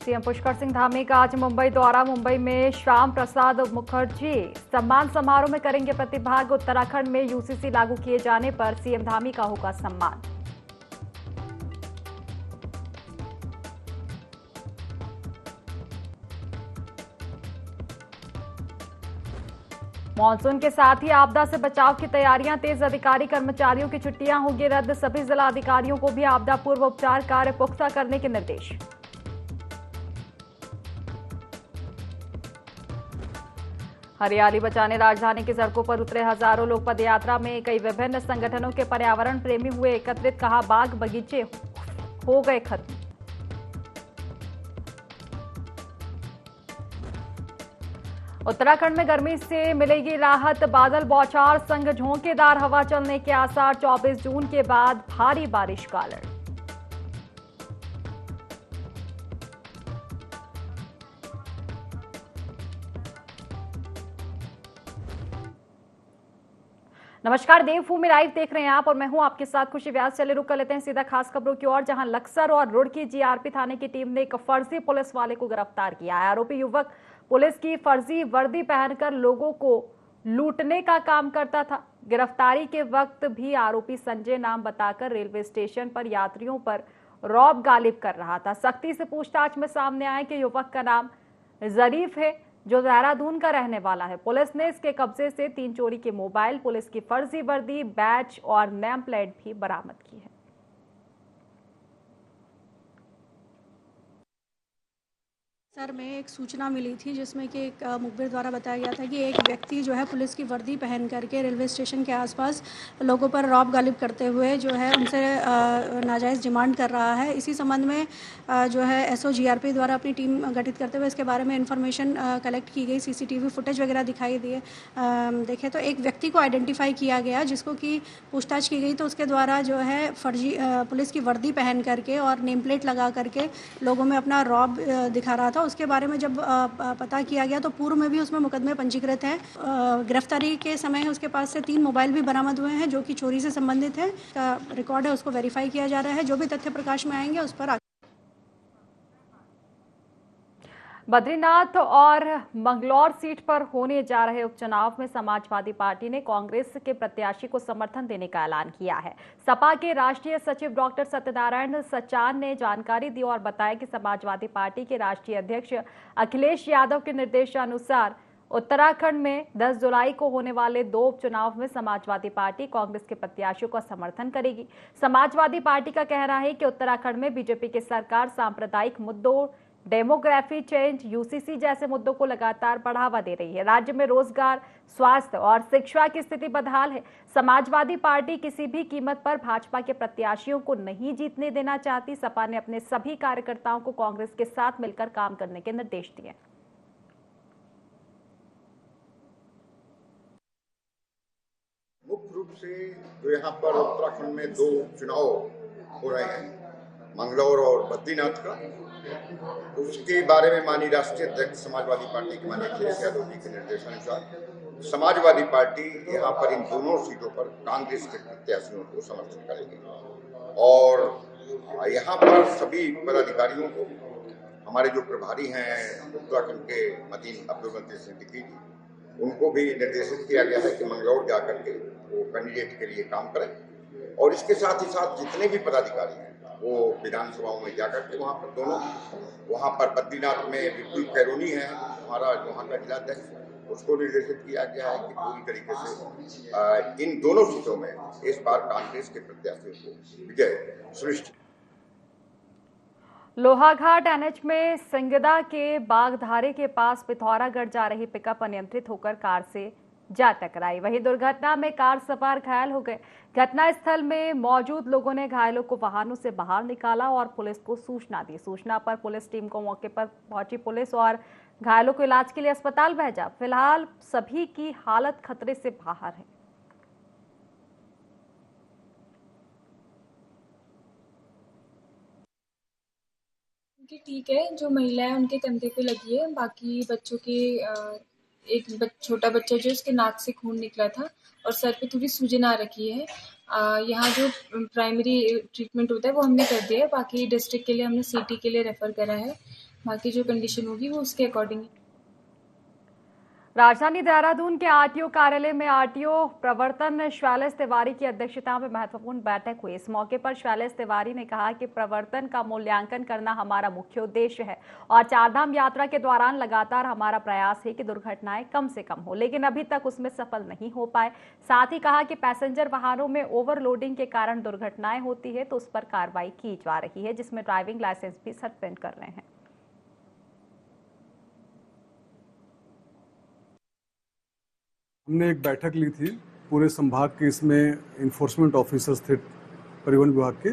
CM Pushkar Singh Dhami का आज मुंबई दौरा। मुंबई में श्याम प्रसाद मुखर्जी सम्मान समारोह में करेंगे प्रतिभाग। उत्तराखंड में यूसीसी लागू किए जाने पर सीएम धामी का होगा सम्मान। मानसून के साथ ही आपदा से बचाव की तैयारियां तेज। अधिकारी कर्मचारियों की छुट्टियां होंगी रद्द। सभी जिला अधिकारियों को भी आपदा पूर्व उपचार कार्य पुख्ता करने के निर्देश। हरियाली बचाने राजधानी की सड़कों पर उतरे हजारों लोग पदयात्रा में। कई विभिन्न संगठनों के पर्यावरण प्रेमी हुए एकत्रित। कहा, बाग बगीचे हो गए खत्म। उत्तराखंड में गर्मी से मिलेगी राहत। बादल बौछार संग झोंकेदार हवा चलने के आसार। 24 जून के बाद भारी बारिश का अलर्ट। नमस्कार, देवभूमि लाइव देख रहे हैं आप और मैं हूं आपके साथ खुशी व्यास। चले रुक कर लेते हैं सीधा खास खबरों की ओर, जहां लक्सर और रुड़की जीआरपी थाने की टीम ने एक फर्जी पुलिस वाले को गिरफ्तार किया है। आरोपी युवक पुलिस की फर्जी वर्दी पहनकर लोगों को लूटने का काम करता था। गिरफ्तारी के वक्त भी आरोपी संजय नाम बताकर रेलवे स्टेशन पर यात्रियों पर रौब गालिब कर रहा था। सख्ती से पूछताछ में सामने आया कि युवक का नाम जरीफ है, जो देहरादून का रहने वाला है। पुलिस ने इसके कब्जे से 3 चोरी के मोबाइल, पुलिस की फर्जी वर्दी, बैच और नेम प्लेट भी बरामद की है। सर, में एक सूचना मिली थी जिसमें कि एक मुखबिर द्वारा बताया गया था कि एक व्यक्ति जो है पुलिस की वर्दी पहन करके रेलवे स्टेशन के आसपास लोगों पर रौब गालिब करते हुए जो है उनसे नाजायज़ डिमांड कर रहा है। इसी संबंध में जो है एसओ जीआरपी द्वारा अपनी टीम गठित करते हुए इसके बारे में इंफॉर्मेशन कलेक्ट की गई। सीसीटीवी फुटेज वगैरह दिखाई दिए। देखे तो एक व्यक्ति को आइडेंटिफाई किया गया, जिसको कि पूछताछ की गई तो उसके द्वारा जो है फर्जी पुलिस की वर्दी पहन करके और नेम प्लेट लगा करके लोगों में अपना रौब दिखा रहा था। उसके बारे में जब पता किया गया तो पूर्व में भी उसमें मुकदमे पंजीकृत हैं। गिरफ्तारी के समय उसके पास से 3 मोबाइल भी बरामद हुए हैं जो कि चोरी से संबंधित है। का रिकॉर्ड है, उसको वेरीफाई किया जा रहा है। जो भी तथ्य प्रकाश में आएंगे उस पर बद्रीनाथ और मंगलौर सीट पर होने जा रहे उपचुनाव में समाजवादी पार्टी ने कांग्रेस के प्रत्याशी को समर्थन देने का ऐलान किया है। सपा के राष्ट्रीय सचिव डॉक्टर सत्यनारायण सचान ने जानकारी दी और बताया कि समाजवादी पार्टी के राष्ट्रीय अध्यक्ष अखिलेश यादव के निर्देशानुसार उत्तराखंड में 10 जुलाई को होने वाले 2 उपचुनाव में समाजवादी पार्टी कांग्रेस के प्रत्याशियों का समर्थन करेगी। समाजवादी पार्टी का कहना है कि उत्तराखंड में बीजेपी की सरकार सांप्रदायिक मुद्दों, डेमोग्राफी चेंज, यूसीसी जैसे मुद्दों को लगातार बढ़ावा दे रही है। राज्य में रोजगार, स्वास्थ्य और शिक्षा की स्थिति बदहाल है। समाजवादी पार्टी किसी भी कीमत पर भाजपा के प्रत्याशियों को नहीं जीतने देना चाहती। सपा ने अपने सभी कार्यकर्ताओं को कांग्रेस के साथ मिलकर काम करने के निर्देश दिए। मुख्य रूप से जो यहाँ पर उत्तराखंड में 2 चुनाव हो रहे हैं, मंगलौर और बद्रीनाथ का, उसके बारे में माननीय राष्ट्रीय अध्यक्ष समाजवादी पार्टी के माननीय अखिलेश यादव जी के निर्देशानुसार समाजवादी पार्टी यहाँ पर इन दोनों सीटों पर कांग्रेस के प्रत्याशियों को समर्थन करेगी। और यहाँ पर सभी पदाधिकारियों को, हमारे जो प्रभारी हैं उत्तराखंड के मतीन अब्दुल लतीफ सिद्दीकी जी, उनको भी निर्देशित किया गया है कि मंगलौर जाकर के वो कैंडिडेट के लिए काम करें। और इसके साथ ही साथ जितने भी पदाधिकारी हैं वो विधानसभाओं में जाकर के वहाँ पर बद्रीनाथ में विपुल कैरोनी है हमारा वहाँ का जिलाध्यक्ष, उसको निर्देशित किया गया है कि पूरी तरीके से इन दोनों सीटों में इस बार कांग्रेस के प्रत्याशियों को विजय सुनिश्चित। लोहाघाट एनएच में सिंगदा के बागधारे के पास पिथौरागढ़ जा रही पिकअप अनियंत्रित होकर कार से जा टकराई। वहीं दुर्घटना में कार सवार घायल हो गए। घटना स्थल में मौजूद लोगों ने घायलों को वाहनों से बाहर निकाला और पुलिस को सूचना दी। सूचना पर पुलिस टीम को मौके पर पहुंची पुलिस और घायलों को इलाज के लिए अस्पताल भेजा। फिलहाल सभी की हालत खतरे से बाहर है। ठीक है, जो महिला है उनके कंधे पे लगी है। बाकी बच्चों के एक छोटा बच्चा जो उसके नाक से खून निकला था और सर पे थोड़ी सूजन आ रखी है। यहाँ जो प्राइमरी ट्रीटमेंट होता है वो हमने कर दिया है। बाकी डिस्ट्रिक्ट के लिए हमने सीटी के लिए रेफर करा है। बाकी जो कंडीशन होगी वो उसके अकॉर्डिंग। राजधानी देहरादून के आरटीओ कार्यालय में आरटीओ प्रवर्तन शैलेश तिवारी की अध्यक्षता में महत्वपूर्ण बैठक हुई। इस मौके पर शैलेश तिवारी ने कहा कि प्रवर्तन का मूल्यांकन करना हमारा मुख्य उद्देश्य है और चारधाम यात्रा के दौरान लगातार हमारा प्रयास है कि दुर्घटनाएं कम से कम हो, लेकिन अभी तक उसमें सफल नहीं हो पाए। साथ ही कहा कि पैसेंजर वाहनों में ओवरलोडिंग के कारण दुर्घटनाएं होती है तो उस पर कार्रवाई की जा रही है, जिसमें ड्राइविंग लाइसेंस भी सस्पेंड कर रहे हैं। हमने एक बैठक ली थी पूरे संभाग के, इसमें इन्फोर्समेंट ऑफिसर्स थे परिवहन विभाग के।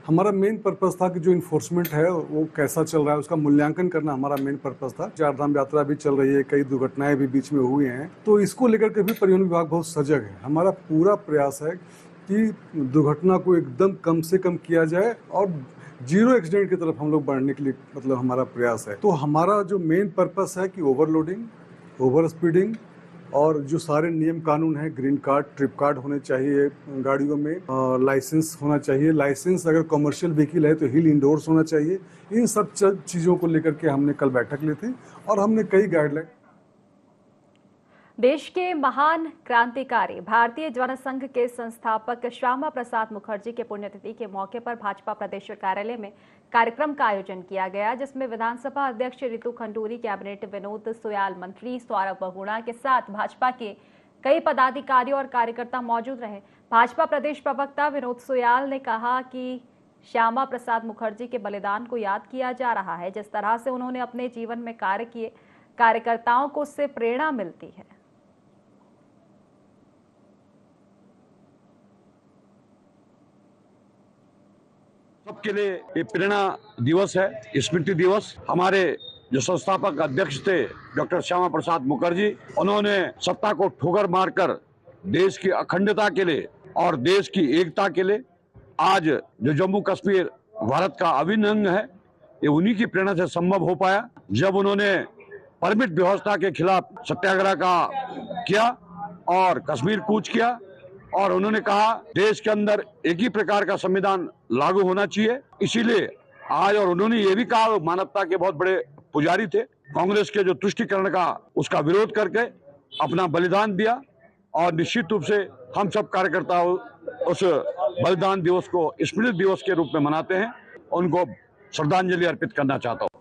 हमारा मेन पर्पस था कि जो इन्फोर्समेंट है वो कैसा चल रहा है उसका मूल्यांकन करना हमारा मेन पर्पस था। चारधाम यात्रा भी चल रही है, कई दुर्घटनाएं भी बीच में हुई हैं, तो इसको लेकर के भी परिवहन विभाग बहुत सजग है। हमारा पूरा प्रयास है कि दुर्घटना को एकदम कम से कम किया जाए और जीरो एक्सीडेंट की तरफ हम लोग बढ़ने के लिए मतलब हमारा प्रयास है। तो हमारा जो मेन पर्पस है कि ओवरलोडिंग, ओवर स्पीडिंग और जो सारे नियम कानून हैं, ग्रीन कार्ड, ट्रिप कार्ड होने चाहिए गाड़ियों में, लाइसेंस होना चाहिए। लाइसेंस अगर कमर्शियल व्हीकल है तो हिल इंडोर्स होना चाहिए। इन सब चीज़ों को लेकर के हमने कल बैठक ली थी और हमने कई गाइडलाइन। देश के महान क्रांतिकारी भारतीय जनसंघ के संस्थापक श्यामा प्रसाद मुखर्जी के पुण्यतिथि के मौके पर भाजपा प्रदेश कार्यालय में कार्यक्रम का आयोजन किया गया, जिसमें विधानसभा अध्यक्ष रितु खंडूरी, कैबिनेट विनोद सुयाल, मंत्री सौरभ बहुगुणा के साथ भाजपा के कई पदाधिकारी और कार्यकर्ता मौजूद रहे। भाजपा प्रदेश प्रवक्ता विनोद सुयाल ने कहा कि श्यामा प्रसाद मुखर्जी के बलिदान को याद किया जा रहा है। जिस तरह से उन्होंने अपने जीवन में कार्य किए, कार्यकर्ताओं को उससे प्रेरणा मिलती है। सबके लिए ये प्रेरणा दिवस है, स्मृति दिवस। हमारे जो संस्थापक अध्यक्ष थे डॉक्टर श्यामा प्रसाद मुखर्जी, उन्होंने सत्ता को ठोकर मारकर देश की अखंडता के लिए और देश की एकता के लिए आज जो जम्मू कश्मीर भारत का अभिन्न अंग है, ये उन्हीं की प्रेरणा से संभव हो पाया। जब उन्होंने परमिट व्यवस्था के खिलाफ सत्याग्रह का किया और कश्मीर कूच किया और उन्होंने कहा देश के अंदर एक ही प्रकार का संविधान लागू होना चाहिए, इसीलिए आज, और उन्होंने ये भी कहा मानवता के बहुत बड़े पुजारी थे, कांग्रेस के जो तुष्टीकरण का उसका विरोध करके अपना बलिदान दिया और निश्चित रूप से हम सब कार्यकर्ता उस बलिदान दिवस को स्मृति दिवस के रूप में मनाते हैं। उनको श्रद्धांजलि अर्पित करना चाहता हूँ।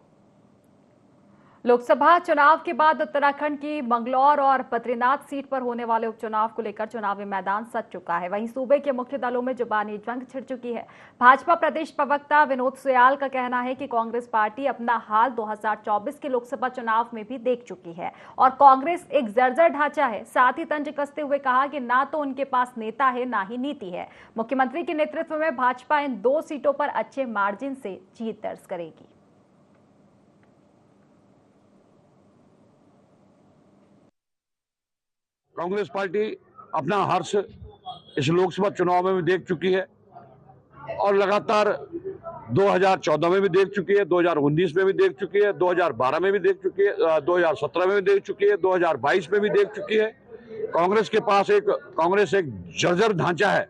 लोकसभा चुनाव के बाद उत्तराखंड की मंगलौर और बद्रीनाथ सीट पर होने वाले उपचुनाव को लेकर चुनावी मैदान सज चुका है। वहीं सूबे के मुख्य दलों में जुबानी जंग छिड़ चुकी है। भाजपा प्रदेश प्रवक्ता विनोद सुयाल का कहना है कि कांग्रेस पार्टी अपना हाल 2024 के लोकसभा चुनाव में भी देख चुकी है और कांग्रेस एक जर्जर ढांचा है। साथ ही तंज कसते हुए कहा कि ना तो उनके पास नेता है, ना ही नीति है। मुख्यमंत्री के नेतृत्व में भाजपा इन 2 सीटों पर अच्छे मार्जिन से जीत दर्ज करेगी। कांग्रेस पार्टी अपना हर्ष इस लोकसभा चुनाव में भी देख चुकी है और लगातार 2014 में भी देख चुकी है, 2019 में भी देख चुकी है, 2012 में भी देख चुकी है, 2017 में भी देख चुकी है, 2022 में भी देख चुकी है। कांग्रेस के पास कांग्रेस एक जर्जर ढांचा है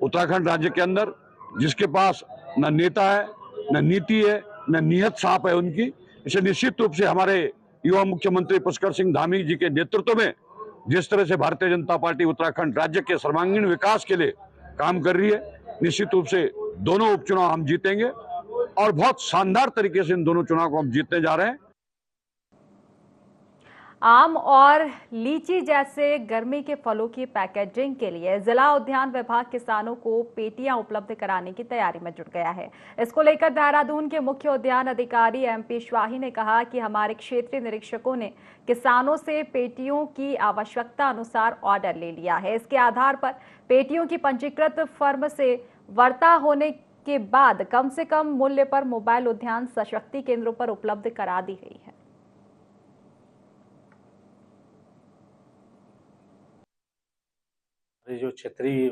उत्तराखंड राज्य के अंदर, जिसके पास न नेता है, न नीति है, न नीयत साफ है उनकी। इसे निश्चित रूप से हमारे युवा मुख्यमंत्री पुष्कर सिंह धामी जी के नेतृत्व में जिस तरह से भारतीय जनता पार्टी उत्तराखंड राज्य के सर्वांगीण विकास के लिए काम कर रही है, निश्चित रूप से दोनों उपचुनाव हम जीतेंगे और बहुत शानदार तरीके से इन दोनों चुनाव को हम जीतने जा रहे हैं। आम और लीची जैसे गर्मी के फलों की पैकेजिंग के लिए जिला उद्यान विभाग किसानों को पेटियां उपलब्ध कराने की तैयारी में जुट गया है। इसको लेकर देहरादून के मुख्य उद्यान अधिकारी MP शाही ने कहा कि हमारे क्षेत्रीय निरीक्षकों ने किसानों से पेटियों की आवश्यकता अनुसार ऑर्डर ले लिया है। इसके आधार पर पेटियों की पंजीकृत फर्म से वार्ता होने के बाद कम से कम मूल्य पर मोबाइल उद्यान सशक्ति केंद्रों पर उपलब्ध करा दी गई है। जो क्षेत्रीय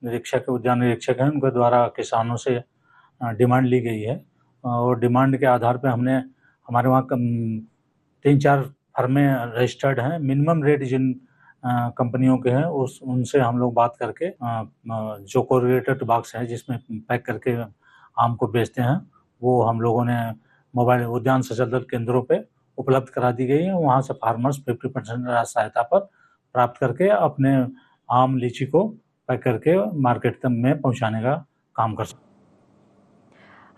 निरीक्षक, उद्यान निरीक्षक हैं, उनके द्वारा किसानों से डिमांड ली गई है और डिमांड के आधार पर हमने हमारे वहाँ 3-4 फर्में रजिस्टर्ड हैं। मिनिमम रेट जिन कंपनियों के हैं उनसे हम लोग बात करके जो कोरिलेटेड बॉक्स है जिसमें पैक करके आम को बेचते हैं, वो हम लोगों ने मोबाइल उद्यान सचल दल केंद्रों पे उपलब्ध करा दी गई है। वहाँ से फार्मर्स 50% सहायता पर प्राप्त करके अपने आम लीची को पैक करके मार्केट तक में पहुँचाने का काम कर सकते हैं।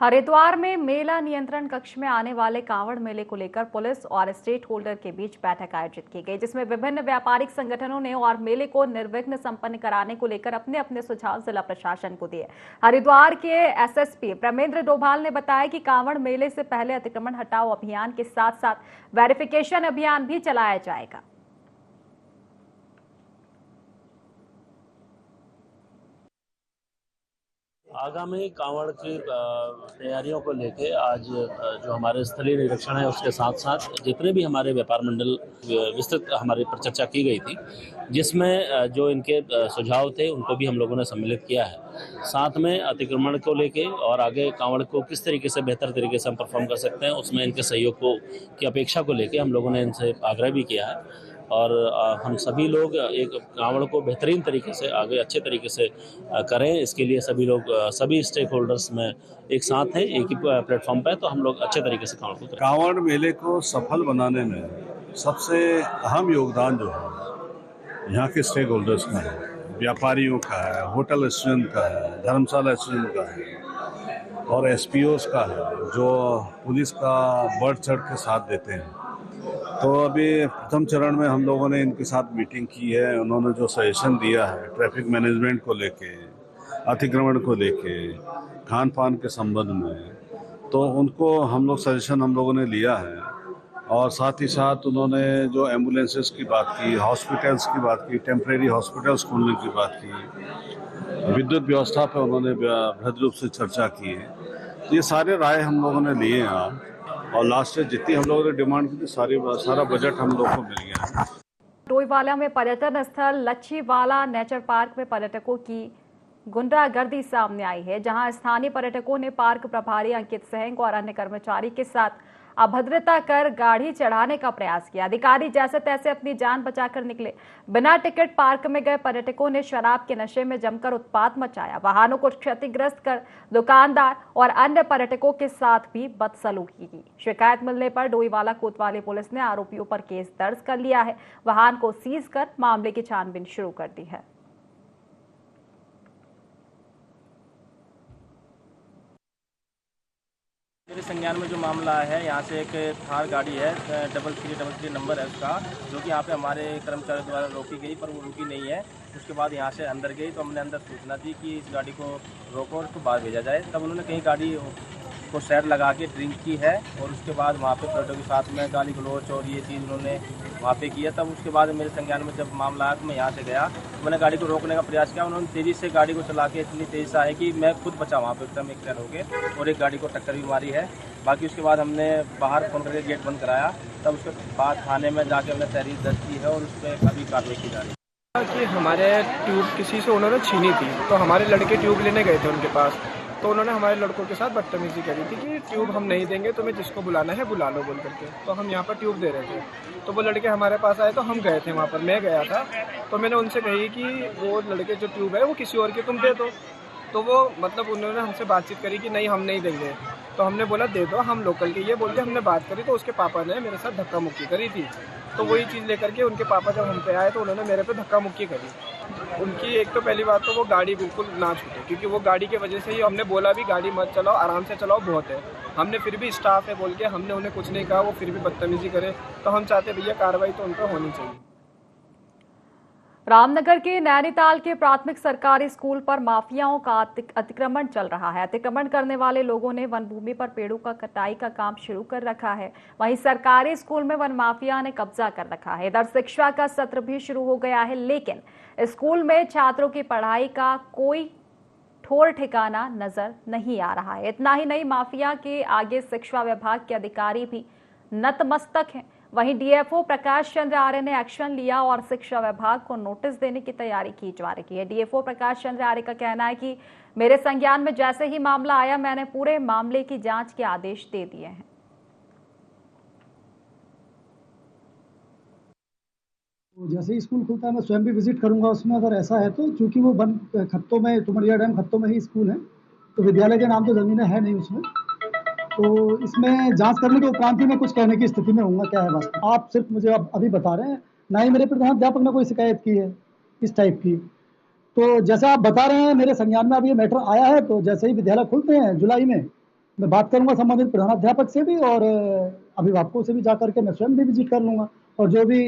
हरिद्वार में मेला नियंत्रण कक्ष में आने वाले कांवड़ मेले को लेकर पुलिस और स्टेक होल्डर के बीच बैठक आयोजित की गई, जिसमें विभिन्न व्यापारिक संगठनों ने और मेले को निर्विघ्न संपन्न कराने को लेकर अपने अपने सुझाव जिला प्रशासन को दिए। हरिद्वार के एसएसपी प्रमेंद्र डोभाल ने बताया कि कांवड़ मेले से पहले अतिक्रमण हटाओ अभियान के साथ साथ वेरिफिकेशन अभियान भी चलाया जाएगा। आगामी कांवड़ की तैयारियों को लेके आज जो हमारे स्थलीय निरीक्षण है उसके साथ साथ जितने भी हमारे व्यापार मंडल विस्तृत हमारी पर चर्चा की गई थी, जिसमें जो इनके सुझाव थे उनको भी हम लोगों ने सम्मिलित किया है। साथ में अतिक्रमण को लेके और आगे कांवड़ को किस तरीके से बेहतर तरीके से हम परफॉर्म कर सकते हैं, उसमें इनके सहयोग की अपेक्षा को लेके हम लोगों ने इनसे आग्रह भी किया है। और हम सभी लोग एक कांवड़ को बेहतरीन तरीके से आगे अच्छे तरीके से करें, इसके लिए सभी लोग सभी स्टेक होल्डर्स में एक साथ हैं, एक ही प्लेटफॉर्म पे, तो हम लोग अच्छे तरीके से कांवड़ को करें। कांवड़ मेले को सफल बनाने में सबसे अहम योगदान जो है यहाँ के स्टेक होल्डर्स का है, व्यापारियों का है, होटल रेस्टोरेंट का है, धर्मशाला रेस्टोरेंट का है और एसपीओस का है, जो पुलिस का बढ़ चढ़ के साथ देते हैं। तो अभी प्रथम चरण में हम लोगों ने इनके साथ मीटिंग की है। उन्होंने जो सजेशन दिया है ट्रैफिक मैनेजमेंट को लेके, अतिक्रमण को लेके, खान पान के संबंध में, तो उनको हम लोगों ने लिया है। और साथ ही साथ उन्होंने जो एम्बुलेंसेस की बात की, हॉस्पिटल्स की बात की, टेम्परेरी हॉस्पिटल्स खोलने की बात की, विद्युत व्यवस्था पर उन्होंने बृहद रूप से चर्चा की है। तो ये सारे राय हम लोगों ने लिए हैं और लास्ट में जितनी हम लोगों ने डिमांड की थी सारा बजट हम लोग को मिल गया। डोईवाला में पर्यटन स्थल लच्छीवाला नेचर पार्क में पर्यटकों की गुंडागर्दी सामने आई है, जहां स्थानीय पर्यटकों ने पार्क प्रभारी अंकित सहंग और अन्य कर्मचारी के साथ अभद्रता कर गाड़ी चढ़ाने का प्रयास किया। अधिकारी जैसे तैसे अपनी जान बचाकर निकले। बिना टिकट पार्क में गए पर्यटकों ने शराब के नशे में जमकर उत्पात मचाया। वाहनों को क्षतिग्रस्त कर दुकानदार और अन्य पर्यटकों के साथ भी बदसलूकी की। शिकायत मिलने पर डोईवाला कोतवाली पुलिस ने आरोपियों पर केस दर्ज कर लिया है। वाहन को सीज कर मामले की छानबीन शुरू कर दी है। मेरे संज्ञान में जो मामला है, यहाँ से एक थार गाड़ी है 3333 नंबर है उसका, जो कि यहाँ पे हमारे कर्मचारियों द्वारा रोकी गई, पर वो रुकी नहीं है। उसके बाद यहाँ से अंदर गई तो हमने अंदर सूचना दी कि इस गाड़ी को रोको और उसको बाहर भेजा जाए। तब उन्होंने कहीं गाड़ी को साइड लगा के ड्रिंक की है और उसके बाद वहाँ पे पर्यटकों के साथ में गाली गलौच और ये चीज़ उन्होंने वहाँ पे किया। तब उसके बाद मेरे संज्ञान में जब मामला आया तो मैं यहाँ से गया, मैंने गाड़ी को रोकने का प्रयास किया। उन्होंने तेज़ी से गाड़ी को चला के इतनी तेज़ी से आए कि मैं खुद बचा वहाँ पे एकदम एक हो गए और एक गाड़ी को टक्कर भी मारी है। बाकी उसके बाद हमने बाहर फ़ोन करके गेट बंद कराया। तब उसके बाद थाने में जाके हमने तहरीर दर्ज की है और उस पर अभी कार्रवाई की जा रही है। कि हमारे ट्यूब किसी से उन्होंने छीनी थी, तो हमारे लड़के ट्यूब लेने गए थे उनके पास, तो उन्होंने हमारे लड़कों के साथ बदतमीजी करी थी कि ट्यूब हम नहीं देंगे, तुम्हें जिसको बुलाना है बुला लो बोल करके। तो हम यहाँ पर ट्यूब दे रहे थे, तो वो लड़के हमारे पास आए, तो हम गए थे वहाँ पर, मैं गया था। तो मैंने उनसे कही कि वो लड़के जो ट्यूब है वो किसी और की तुम दे दो। तो वो मतलब उन्होंने हमसे बातचीत करी कि नहीं हम नहीं देंगे। तो हमने बोला दे दो, हम लोकल के ये बोलते हमने बात करी। तो उसके पापा ने मेरे साथ धक्का मुक्की करी थी। तो वही चीज़ लेकर के उनके पापा जब हम पे आए तो उन्होंने मेरे पे धक्का मुक्की करी। उनकी एक तो पहली बात तो वो गाड़ी बिल्कुल ना छूटे, क्योंकि वो गाड़ी की वजह से ही हमने बोला भी गाड़ी मत चलाओ, आराम से चलाओ, बहुत है। हमने फिर भी स्टाफ है बोल के हमने उन्हें कुछ नहीं कहा, वो फिर भी बदतमीजी करे। तो हम चाहते भैया कार्रवाई तो उन पर होनी चाहिए। रामनगर के नैनीताल के प्राथमिक सरकारी स्कूल पर माफियाओं का अतिक्रमण चल रहा है। अतिक्रमण करने वाले लोगों ने वन भूमि पर पेड़ों का कटाई का काम शुरू कर रखा है। वहीं सरकारी स्कूल में वन माफिया ने कब्जा कर रखा है। इधर शिक्षा का सत्र भी शुरू हो गया है, लेकिन स्कूल में छात्रों की पढ़ाई का कोई ठोर ठिकाना नजर नहीं आ रहा है। इतना ही नहीं, माफिया के आगे शिक्षा विभाग के अधिकारी भी नतमस्तक हैं। वहीं डीएफओ प्रकाश चंद्र आर्य ने एक्शन लिया और शिक्षा विभाग को नोटिस देने की तैयारी की जा रही है। डीएफओ प्रकाश चंद्र आर्य का कहना है कि मेरे संज्ञान में जैसे ही मामला आया, मैंने पूरे मामले की जांच के आदेश दे दिए हैं। जैसे ही स्कूल खुलता है मैं स्वयं भी विजिट करूंगा उसमें, अगर ऐसा है तो। चूंकि वो बंद खत्तों में, तुमरिया डैम खत्तों में ही स्कूल है, तो विद्यालय के नाम तो जमीनें है नहीं उसमें। तो इसमें जांच करने के उपरांत ही मैं कुछ कहने की स्थिति में हूँगा क्या है वास्तव। आप सिर्फ मुझे अभी बता रहे हैं, ना ही मेरे प्रधानाध्यापक ने कोई शिकायत की है इस टाइप की। तो जैसे आप बता रहे हैं मेरे संज्ञान में अभी ये मैटर आया है, तो जैसे ही विद्यालय खुलते हैं जुलाई में, मैं बात करूंगा संबंधित प्रधानाध्यापक से भी और अभिभावकों से भी, जाकर के मैं स्वयं भी विजिट कर लूंगा और जो भी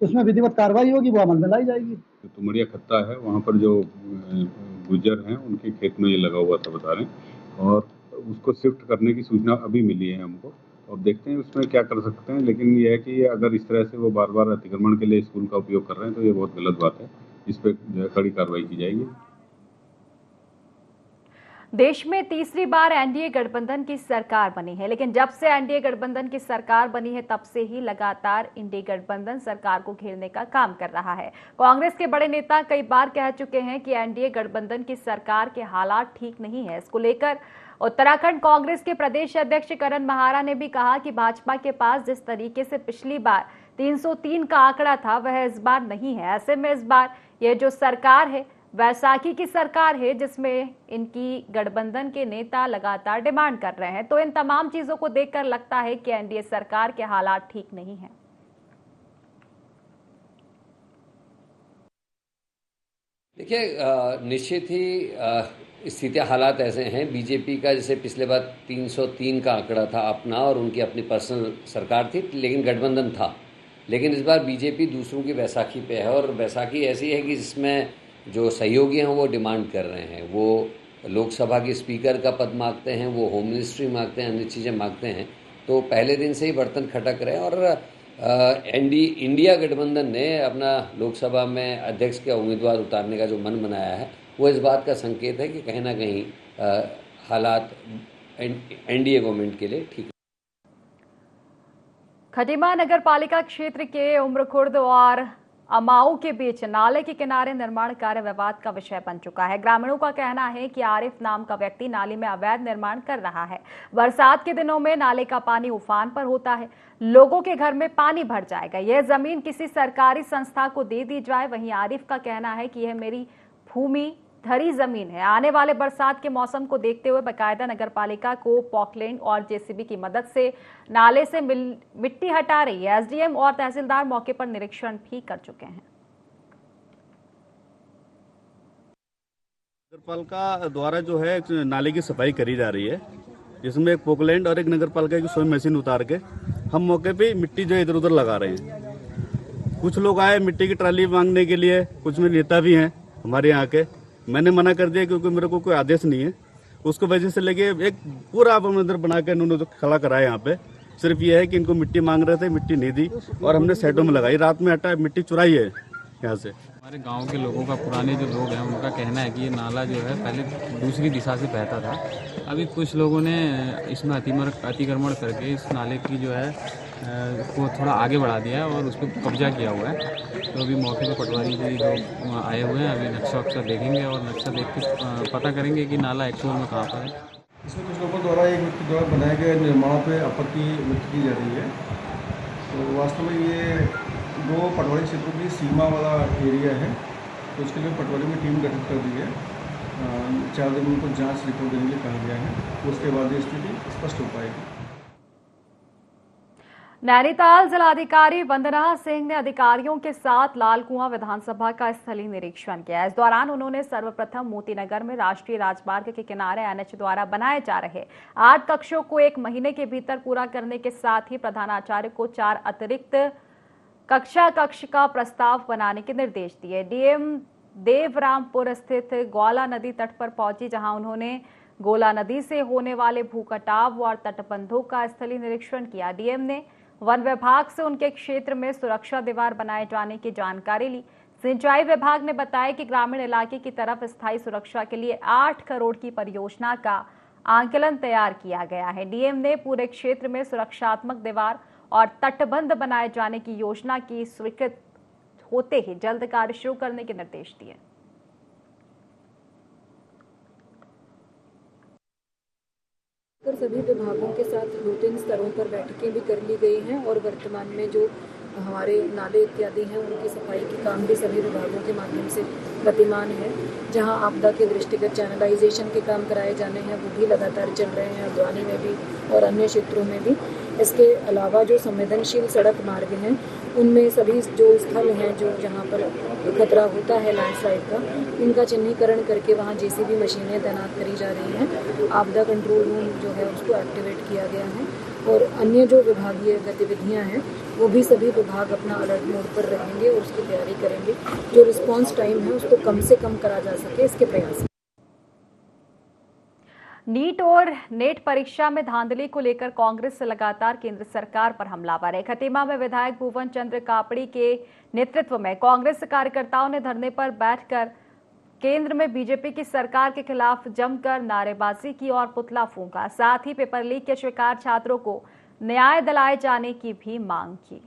उसमें विधिवत कार्रवाई होगी वो अमल में लाई जाएगी। तुमड़िया खत्ता है, वहाँ पर जो गुर्जर हैं उनके खेत में ये लगा हुआ था बता रहे हैं, और उसको शिफ्ट करने की सूचना अभी मिली है हमको। अब देखते हैं उसमें क्या कर सकते हैं, लेकिन यह है कि अगर इस तरह से वो बार बार अतिक्रमण के लिए स्कूल का उपयोग कर रहे हैं तो ये बहुत गलत बात है। इस पर जो है कड़ी कार्रवाई की जाएगी। देश में तीसरी बार एनडीए गठबंधन की सरकार बनी है, लेकिन जब से एनडीए गठबंधन की सरकार बनी है तब से ही लगातार एनडीए गठबंधन सरकार को घेरने का काम कर रहा है। कांग्रेस के बड़े नेता कई बार कह चुके हैं कि एनडीए गठबंधन की सरकार के हालात ठीक नहीं है। इसको लेकर उत्तराखंड कांग्रेस के प्रदेश अध्यक्ष करण महारा ने भी कहा कि भाजपा के पास जिस तरीके से पिछली बार 303 का आंकड़ा था वह इस बार नहीं है। ऐसे में इस बार यह जो सरकार है वैसाखी की सरकार है, जिसमें इनकी गठबंधन के नेता लगातार डिमांड कर रहे हैं। तो इन तमाम चीजों को देखकर लगता है कि एनडीए सरकार के हालात ठीक नहीं है। देखिए, निश्चित ही स्थितियां हालात ऐसे हैं। बीजेपी का जैसे पिछले बार 303 का आंकड़ा था अपना, और उनकी अपनी पर्सनल सरकार थी, लेकिन गठबंधन था। लेकिन इस बार बीजेपी दूसरों की बैसाखी पे है, और बैसाखी ऐसी है कि जिसमें जो सहयोगी हैं वो डिमांड कर रहे हैं। वो लोकसभा के स्पीकर का पद मांगते हैं, वो होम मिनिस्ट्री मांगते हैं, अन्य चीज़ें मांगते हैं। तो पहले दिन से ही बर्तन खटक रहे हैं। और इंडिया गठबंधन ने अपना लोकसभा में अध्यक्ष के उम्मीदवार उतारने का जो मन बनाया है, वो इस बात का संकेत है कि कहीं ना कहीं हालात एनडीए गवर्नमेंट के लिए ठीक। खटीमा नगर पालिका क्षेत्र के उम्रखुर्द और अमाऊ के बीच नाले के किनारे निर्माण कार्य विवाद का विषय बन चुका है। ग्रामीणों का कहना है कि आरिफ नाम का व्यक्ति नाले में अवैध निर्माण कर रहा है। बरसात के दिनों में नाले का पानी उफान पर होता है, लोगों के घर में पानी भर जाएगा। यह जमीन किसी सरकारी संस्था को दे दी जाए। वहीं आरिफ का कहना है कि यह मेरी भूमि धरी जमीन है। आने वाले बरसात के मौसम को देखते हुए बाकायदा नगरपालिका को पॉकलैंड और जेसीबी की मदद से नाले से मिट्टी हटा रही है। एसडीएम और तहसीलदार मौके पर निरीक्षण भी कर चुके हैं। नगरपालिका द्वारा जो है नाले की सफाई करी जा रही है, जिसमें एक पॉकलैंड और एक नगरपालिका की स्वयं मशीन उतार के हम मौके पे मिट्टी जो इधर उधर लगा रहे हैं। कुछ लोग आए मिट्टी की ट्राली मांगने के लिए, कुछ में नेता भी हैं हमारे यहाँ के। मैंने मना कर दिया क्योंकि मेरे को कोई आदेश नहीं है। उसको वजह से लेके एक पूरा मंदिर बना के उन्होंने खड़ा करा है। यहाँ पे सिर्फ ये है कि इनको मिट्टी मांग रहे थे, मिट्टी नहीं दी और हमने साइडों में लगाई। रात में हटा मिट्टी चुराई है यहाँ से। हमारे गांव के लोगों का, पुराने जो लोग हैं उनका कहना है कि ये नाला जो है पहले दूसरी दिशा से बहता था। अभी कुछ लोगों ने इसमें अतिक्रमण करके इस नाले की जो है को थोड़ा आगे बढ़ा दिया है और उस पर कब्जा किया हुआ है। तो अभी मौके पर पटवारी जी लोग आए हुए हैं। अभी नक्शा वक्शा देखेंगे और नक्शा देख के पता करेंगे कि नाला एक्चुअल में कहाँ पर है। इसमें कुछ लोगों द्वारा एक व्यक्ति द्वारा बनाए गए निर्माण पे आपत्ति व्यक्त की जा रही है। तो वास्तव में ये दो पटवारी क्षेत्रों की सीमा वाला एरिया है, तो उसके लिए पटवारी की टीम गठित कर दी है। 4 दिन उनको जांच रिपोर्ट देने के लिए कहा गया है। उसके बाद ये स्थिति स्पष्ट हो पाएगी। नैनीताल जिलाधिकारी वंदना सिंह ने अधिकारियों के साथ लाल कुआं विधानसभा का स्थलीय निरीक्षण किया। इस दौरान उन्होंने सर्वप्रथम मोतीनगर में राष्ट्रीय राजमार्ग के किनारे एनएच द्वारा बनाए जा रहे 8 कक्षों को 1 महीने के भीतर पूरा करने के साथ ही प्रधानाचार्य को 4 अतिरिक्त कक्ष का प्रस्ताव बनाने के निर्देश दिए। डीएम देवरामपुर स्थित गौला नदी तट पर पहुंची, जहां उन्होंने गोला नदी से होने वाले भूकटाव और तटबंधों का स्थलीय निरीक्षण किया। डीएम ने वन विभाग से उनके क्षेत्र में सुरक्षा दीवार बनाए जाने की जानकारी ली। सिंचाई विभाग ने बताया कि ग्रामीण इलाके की तरफ स्थायी सुरक्षा के लिए 8 करोड़ की परियोजना का आंकलन तैयार किया गया है। डीएम ने पूरे क्षेत्र में सुरक्षात्मक दीवार और तटबंध बनाए जाने की योजना की स्वीकृत होते ही जल्द कार्य शुरू करने के निर्देश दिए। सभी विभागों के साथ 2-3 स्तरों पर बैठकें भी कर ली गई हैं और वर्तमान में जो हमारे नाले इत्यादि हैं उनकी सफाई के काम भी सभी विभागों के माध्यम से गतिमान है। जहां आपदा के दृष्टिगत चैनलाइजेशन के काम कराए जाने हैं वो भी लगातार चल रहे हैं, हल्द्वानी में भी और अन्य क्षेत्रों में भी। इसके अलावा जो संवेदनशील सड़क मार्ग हैं उनमें सभी जो स्थल हैं जो जहाँ पर खतरा होता है लैंडस्लाइड का, उनका चिन्हीकरण करके वहाँ जेसीबी मशीनें तैनात करी जा रही हैं। आपदा कंट्रोल रूम जो है उसको एक्टिवेट किया गया है और अन्य जो विभागीय गतिविधियाँ हैं वो भी सभी विभाग अपना अलर्ट मोड पर रहेंगे और उसकी तैयारी करेंगे। जो रिस्पॉन्स टाइम है उसको कम से कम करा जा सके, इसके प्रयास। नीट और नेट परीक्षा में धांधली को लेकर कांग्रेस लगातार केंद्र सरकार पर हमलावर है। खटीमा में विधायक भुवन चंद्र कापड़ी के नेतृत्व में कांग्रेस कार्यकर्ताओं ने धरने पर बैठकर केंद्र में बीजेपी की सरकार के खिलाफ जमकर नारेबाजी की और पुतला फूंका। साथ ही पेपर लीक के शिकार छात्रों को न्याय दिलाए जाने की भी मांग की।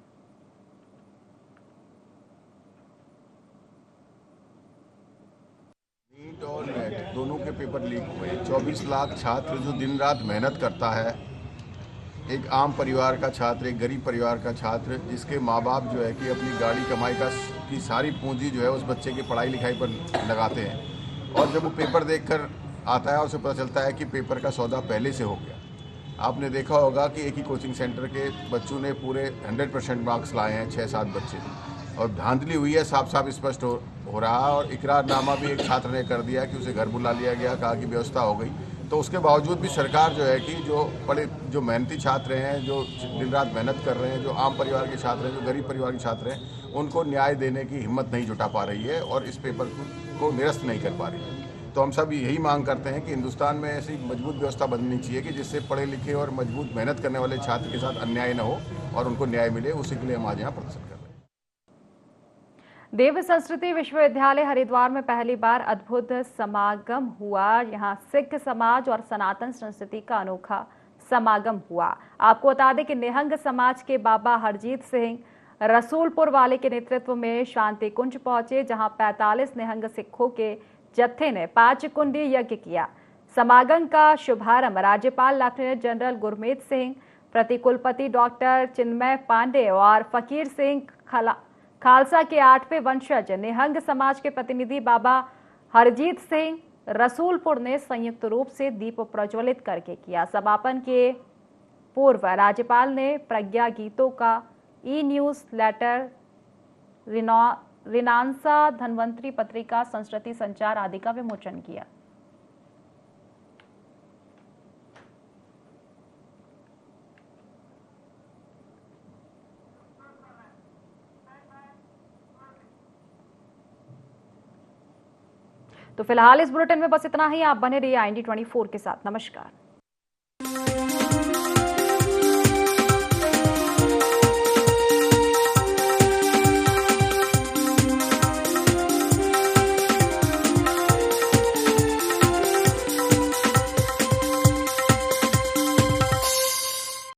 नीट और नेट दोनों के पेपर लीक हुए। 24 लाख छात्र जो दिन रात मेहनत करता है, एक आम परिवार का छात्र, एक गरीब परिवार का छात्र, जिसके माँ बाप जो है कि अपनी गाड़ी कमाई की सारी पूंजी जो है उस बच्चे की पढ़ाई लिखाई पर लगाते हैं, और जब वो पेपर देखकर आता है उसे पता चलता है कि पेपर का सौदा पहले से हो गया। आपने देखा होगा कि एक ही कोचिंग सेंटर के बच्चों ने पूरे 100% मार्क्स लाए हैं, 6-7 बच्चे, और धांधली हुई है, साफ साफ स्पष्ट हो रहा है। और इकरारनामा भी एक छात्र ने कर दिया कि उसे घर बुला लिया गया, कहा कि व्यवस्था हो गई। तो उसके बावजूद भी सरकार जो है कि जो मेहनती छात्र हैं, जो दिन रात मेहनत कर रहे हैं, जो आम परिवार के छात्र हैं, जो गरीब परिवार के छात्र हैं, उनको न्याय देने की हिम्मत नहीं जुटा पा रही है और इस पेपर को निरस्त नहीं कर पा रही है। तो हम सब यही मांग करते हैं कि हिंदुस्तान में ऐसी मजबूत व्यवस्था बननी चाहिए कि जिससे पढ़े लिखे और मजबूत मेहनत करने वाले छात्र के साथ अन्याय न हो और उनको न्याय मिले। उसी के लिए हम आज यहाँ प्रदर्शन कर रहे हैं। देव संस्कृति विश्वविद्यालय हरिद्वार में पहली बार अद्भुत समागम हुआ। यहाँ सिख समाज और सनातन संस्कृति का अनोखा समागम हुआ। आपको बता दें कि निहंग समाज के बाबा हरजीत सिंह रसूलपुर वाले के नेतृत्व में शांति कुंज पहुंचे, जहां 45 निहंग सिखों के जत्थे ने 5 कुंडी यज्ञ किया। समागम का शुभारंभ राज्यपाल लेफ्टिनेंट जनरल गुरमीत सिंह, प्रतिकुलपति डॉक्टर चिन्मय पांडे और फकीर सिंह खालसा के 8वें वंशज निहंग समाज के प्रतिनिधि बाबा हरजीत सिंह रसूलपुर ने संयुक्त रूप से दीप प्रज्वलित करके किया। समापन के पूर्व राज्यपाल ने प्रज्ञा गीतों का ई-न्यूज लेटर, रिनांसा, धनवंतरी पत्रिका, संस्कृति संचार आदि का विमोचन किया। तो फिलहाल इस बुलेटिन में बस इतना ही। आप बने रहिए IND24 के साथ। नमस्कार।